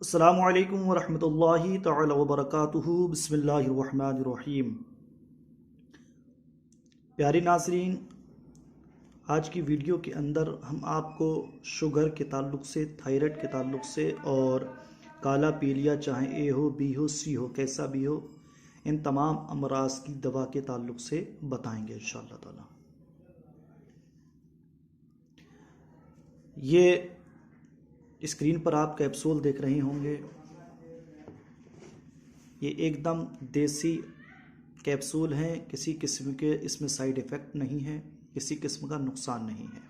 अस्सलामुअलैकुम वरहमतुल्लाहि तआला वबरकातुहू। बिस्मिल्लाहिर्रहमानिर्रहीम। प्यारे नाज़रीन, आज की वीडियो के अंदर हम आपको शुगर के ताल्लुक़ से, थायराइड के ताल्लुक़ से और काला पीलिया चाहे ए हो, बी हो, सी हो, कैसा भी हो, इन तमाम अमराज की दवा के ताल्लुक़ से बताएंगे इंशाअल्लाह ताला। ये स्क्रीन पर आप कैप्सूल देख रहे होंगे। ये एकदम देसी कैप्सूल हैं, किसी किस्म के इसमें साइड इफ़ेक्ट नहीं है, किसी किस्म का नुकसान नहीं है।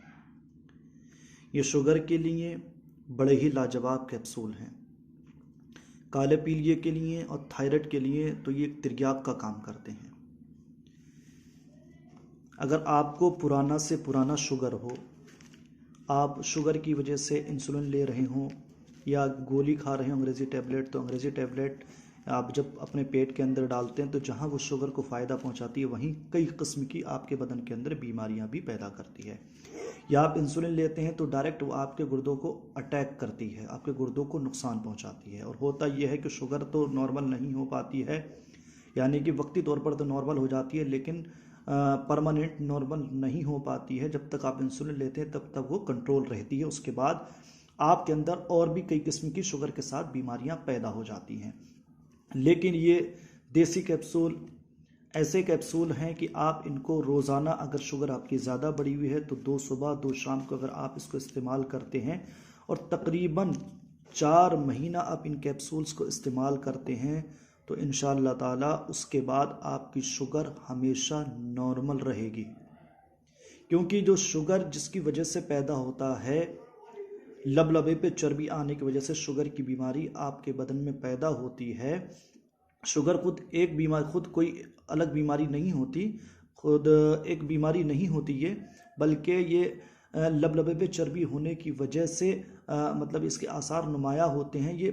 ये शुगर के लिए बड़े ही लाजवाब कैप्सूल हैं। काले पीलिए के लिए और थायराइड के लिए तो ये तिर्याक का काम करते हैं। अगर आपको पुराना से पुराना शुगर हो, आप शुगर की वजह से इंसुलिन ले रहे हों या गोली खा रहे हो अंग्रेज़ी टैबलेट, तो अंग्रेज़ी टैबलेट आप जब अपने पेट के अंदर डालते हैं तो जहाँ वो शुगर को फ़ायदा पहुँचाती है वहीं कई किस्म की आपके बदन के अंदर बीमारियाँ भी पैदा करती है। या आप इंसुलिन लेते हैं तो डायरेक्ट वो आपके गुर्दों को अटैक करती है, आपके गुर्दों को नुकसान पहुँचाती है। और होता यह है कि शुगर तो नॉर्मल नहीं हो पाती है, यानी कि वक्ती तौर पर तो नॉर्मल हो जाती है, लेकिन परमानेंट नॉर्मल नहीं हो पाती है। जब तक आप इंसुलिन लेते हैं तब तक वो कंट्रोल रहती है। उसके बाद आपके अंदर और भी कई किस्म की शुगर के साथ बीमारियां पैदा हो जाती हैं। लेकिन ये देसी कैप्सूल ऐसे कैप्सूल हैं कि आप इनको रोज़ाना, अगर शुगर आपकी ज़्यादा बढ़ी हुई है तो 2 सुबह 2 शाम को अगर आप इसको इस्तेमाल करते हैं और तकरीबन 4 महीना आप इन कैप्सूल्स को इस्तेमाल करते हैं तो इंशाअल्लाह ताला उसके बाद आपकी शुगर हमेशा नॉर्मल रहेगी। क्योंकि जो शुगर जिसकी वजह से पैदा होता है, लबे पे चर्बी आने की वजह से शुगर की बीमारी आपके बदन में पैदा होती है। शुगर खुद कोई अलग बीमारी नहीं होती, खुद एक बीमारी नहीं होती ये, बल्कि ये लबे पे चर्बी होने की वजह से मतलब इसके आसार नुमाया होते हैं। ये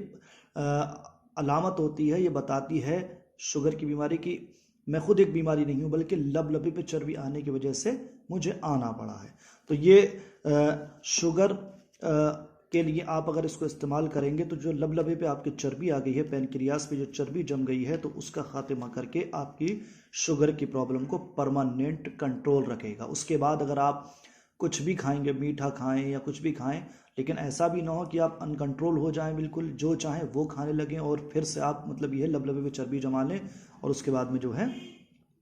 अलामत होती है, ये बताती है शुगर की बीमारी की मैं खुद एक बीमारी नहीं हूँ, बल्कि लबे पे चर्बी आने की वजह से मुझे आना पड़ा है। तो ये शुगर के लिए आप अगर इसको इस्तेमाल करेंगे तो जो लबे पे आपकी चर्बी आ गई है, पैनक्रियास पे जो चर्बी जम गई है, तो उसका खात्मा करके आपकी शुगर की प्रॉब्लम को परमानेंट कंट्रोल रखेगा। उसके बाद अगर आप कुछ भी खाएंगे, मीठा खाएं या कुछ भी खाएं, लेकिन ऐसा भी ना हो कि आप अनकंट्रोल हो जाएं, बिल्कुल जो चाहें वो खाने लगें और फिर से आप मतलब ये लबे पे चर्बी जमा लें और उसके बाद में जो है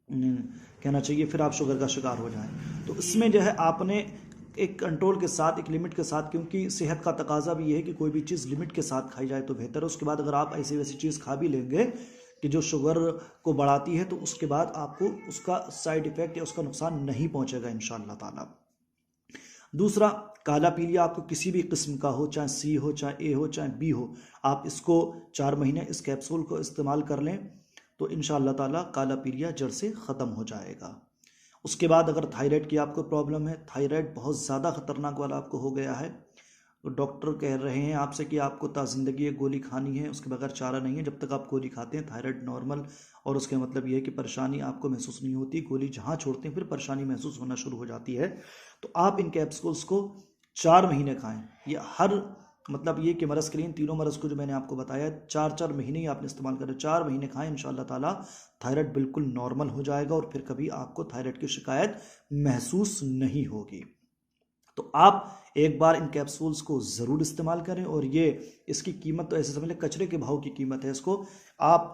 कहना चाहिए फिर आप शुगर का शिकार हो जाएं। तो इसमें जो है आपने एक कंट्रोल के साथ, एक लिमिट के साथ, क्योंकि सेहत का तकाजा भी ये है कि कोई भी चीज़ लिमिट के साथ खाई जाए तो बेहतर है। उसके बाद अगर आप ऐसी वैसी चीज़ खा भी लेंगे कि जो शुगर को बढ़ाती है तो उसके बाद आपको उसका साइड इफ़ेक्ट या उसका नुकसान नहीं पहुंचेगा इंशाअल्लाह ताला। दूसरा, काला पीलिया आपको किसी भी किस्म का हो, चाहे सी हो, चाहे ए हो, चाहे बी हो, आप इसको 4 महीने इस कैप्सूल को इस्तेमाल कर लें तो इंशाअल्लाह ताला काला पीलिया जड़ से ख़त्म हो जाएगा। उसके बाद अगर थायराइड की आपको प्रॉब्लम है, थायराइड बहुत ज़्यादा ख़तरनाक वाला आपको हो गया है, तो डॉक्टर कह रहे हैं आपसे कि आपको ज़िंदगी एक गोली खानी है, उसके बगैर चारा नहीं है। जब तक आप गोली खाते हैं थायराइड नॉर्मल, और उसके मतलब ये है कि परेशानी आपको महसूस नहीं होती। गोली जहाँ छोड़ते हैं फिर परेशानी महसूस होना शुरू हो जाती है। तो आप इन कैप्सूल्स को 4 महीने खाएँ। ये हर मतलब ये कि मरज़ के लिए, तीनों मरज़ को जो मैंने आपको बताया 4-4 महीने ही आपने इस्तेमाल करें, 4 महीने खाएं, इंशाअल्लाह ताला थायराइड बिल्कुल नॉर्मल हो जाएगा और फिर कभी आपको थायराइड की शिकायत महसूस नहीं होगी। तो आप एक बार इन कैप्सूल्स को ज़रूर इस्तेमाल करें। और ये इसकी कीमत तो ऐसे समझ लें कचरे के भाव की कीमत है। इसको आप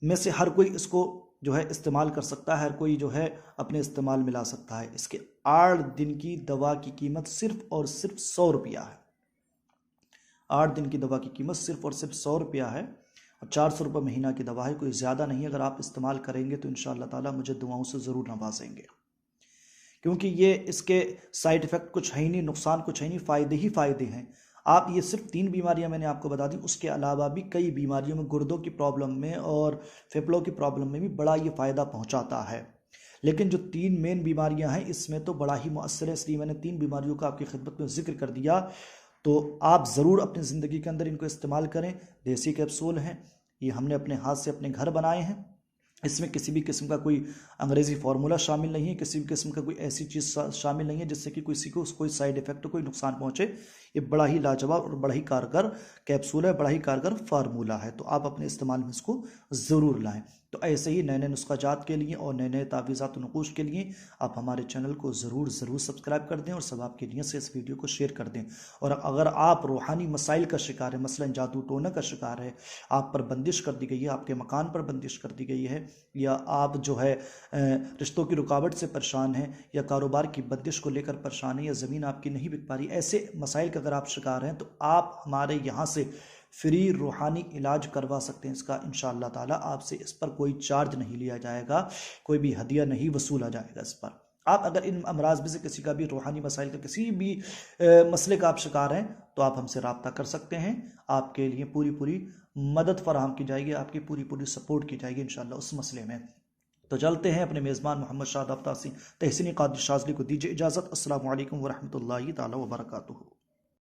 में से हर कोई इसको जो है इस्तेमाल कर सकता है, हर कोई जो है अपने इस्तेमाल में ला सकता है। इसके 8 दिन की दवा की कीमत सिर्फ और सिर्फ 100 रुपया है। 8 दिन की दवा की कीमत सिर्फ और सिर्फ 100 रुपया है और 400 रुपये महीना की दवा है, कोई ज़्यादा नहीं। अगर आप इस्तेमाल करेंगे तो इंशाअल्लाह ताला मुझे दुआओं से ज़रूर नवाजेंगे, क्योंकि ये इसके साइड इफ़ेक्ट कुछ है ही नहीं, नुकसान कुछ है नहीं, फ़ायदे ही फ़ायदे हैं। आप ये सिर्फ 3 बीमारियां मैंने आपको बता दी, उसके अलावा भी कई बीमारियों में, गुर्दों की प्रॉब्लम में और फेफड़ों की प्रॉब्लम में भी बड़ा ये फ़ायदा पहुंचाता है। लेकिन जो 3 मेन बीमारियां हैं इसमें तो बड़ा ही मुअस्सर है, इसलिए मैंने 3 बीमारियों का आपकी खिदमत में जिक्र कर दिया। तो आप ज़रूर अपनी ज़िंदगी के अंदर इनको इस्तेमाल करें। देसी कैप्सूल हैं, ये हमने अपने हाथ से अपने घर बनाए हैं। इसमें किसी भी किस्म का कोई अंग्रेज़ी फार्मूला शामिल नहीं है, किसी भी किस्म का कोई ऐसी चीज़ शामिल नहीं है जिससे कि किसी को कोई साइड इफ़ेक्ट, कोई नुकसान पहुंचे। ये बड़ा ही लाजवाब और बड़ा ही कारगर कैप्सूल है, बड़ा ही कारगर फार्मूला है, तो आप अपने इस्तेमाल में इसको ज़रूर लाएं। तो ऐसे ही नए नए नुस्खाजात के लिए और नए नए तावीज़ात नकूश के लिए आप हमारे चैनल को ज़रूर सब्सक्राइब कर दें और सब आपकी नीयत से इस वीडियो को शेयर कर दें। और अगर आप रूहानी मसाइल का शिकार है, मसलन जादू टोना का शिकार है, आप पर बंदिश कर दी गई है, आपके मकान पर बंदिश कर दी गई है, या आप जो है रिश्तों की रुकावट से परेशान हैं, या कारोबार की बंदिश को लेकर परेशान है, या ज़मीन आपकी नहीं बिक पा रही, ऐसे मसाइल का अगर आप शिकार हैं तो आप हमारे यहाँ से फ्री रूहानी इलाज करवा सकते हैं। इसका इंशाअल्लाह ताला आपसे इस पर कोई चार्ज नहीं लिया जाएगा, कोई भी हदिया नहीं वसूला जाएगा इस पर। आप अगर इन अमराज में से किसी का भी रूहानी मसाइल का किसी भी मसले का आप शिकार हैं तो आप हमसे रब्ता कर सकते हैं। आपके लिए पूरी मदद फराहम की जाएगी, आपकी पूरी सपोर्ट की जाएगी इंशाअल्लाह उस मसले में। तो चलते हैं अपने मेज़बान मोहम्मद शादाब तहसीनी कादिर शाज़ली को दीजिए इजाज़त। अस्सलामु अलैकुम वरहमतुल्लाहि ताला वबरकातुहू।